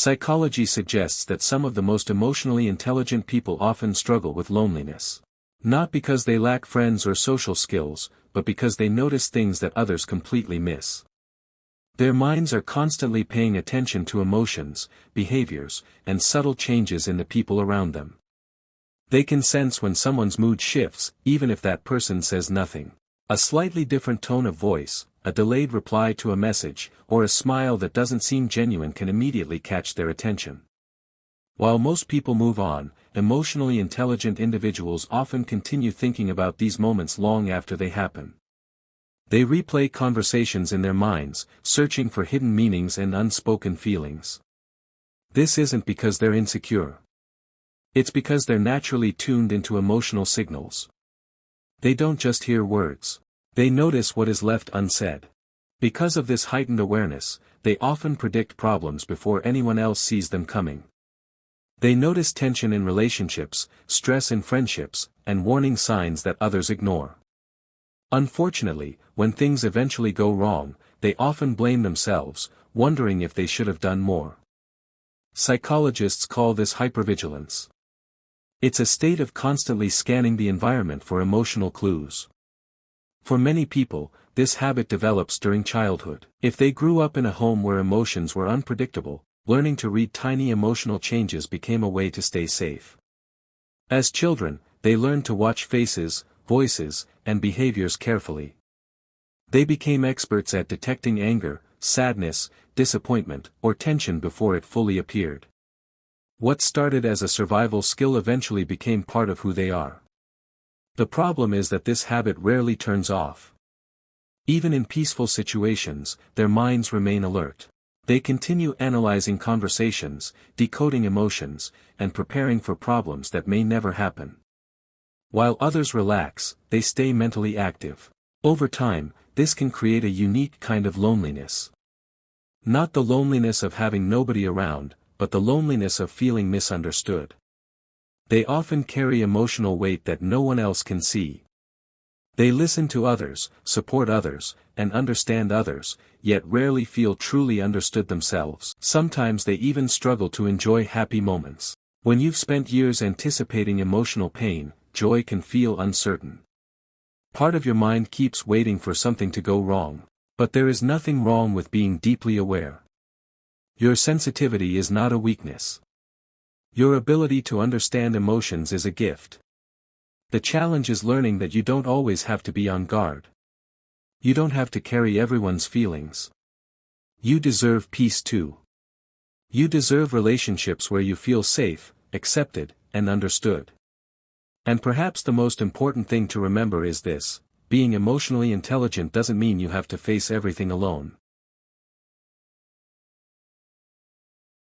Psychology suggests that some of the most emotionally intelligent people often struggle with loneliness. Not because they lack friends or social skills, but because they notice things that others completely miss. Their minds are constantly paying attention to emotions, behaviors, and subtle changes in the people around them. They can sense when someone's mood shifts, even if that person says nothing. A slightly different tone of voice, a delayed reply to a message, or a smile that doesn't seem genuine can immediately catch their attention. While most people move on, emotionally intelligent individuals often continue thinking about these moments long after they happen. They replay conversations in their minds, searching for hidden meanings and unspoken feelings. This isn't because they're insecure. It's because they're naturally tuned into emotional signals. They don't just hear words. They notice what is left unsaid. Because of this heightened awareness, they often predict problems before anyone else sees them coming. They notice tension in relationships, stress in friendships, and warning signs that others ignore. Unfortunately, when things eventually go wrong, they often blame themselves, wondering if they should have done more. Psychologists call this hypervigilance. It's a state of constantly scanning the environment for emotional clues. For many people, this habit develops during childhood. If they grew up in a home where emotions were unpredictable, learning to read tiny emotional changes became a way to stay safe. As children, they learned to watch faces, voices, and behaviors carefully. They became experts at detecting anger, sadness, disappointment, or tension before it fully appeared. What started as a survival skill eventually became part of who they are. The problem is that this habit rarely turns off. Even in peaceful situations, their minds remain alert. They continue analyzing conversations, decoding emotions, and preparing for problems that may never happen. While others relax, they stay mentally active. Over time, this can create a unique kind of loneliness. Not the loneliness of having nobody around, but the loneliness of feeling misunderstood. They often carry emotional weight that no one else can see. They listen to others, support others, and understand others, yet rarely feel truly understood themselves. Sometimes they even struggle to enjoy happy moments. When you've spent years anticipating emotional pain, joy can feel uncertain. Part of your mind keeps waiting for something to go wrong. But there is nothing wrong with being deeply aware. Your sensitivity is not a weakness. Your ability to understand emotions is a gift. The challenge is learning that you don't always have to be on guard. You don't have to carry everyone's feelings. You deserve peace too. You deserve relationships where you feel safe, accepted, and understood. And perhaps the most important thing to remember is this: being emotionally intelligent doesn't mean you have to face everything alone.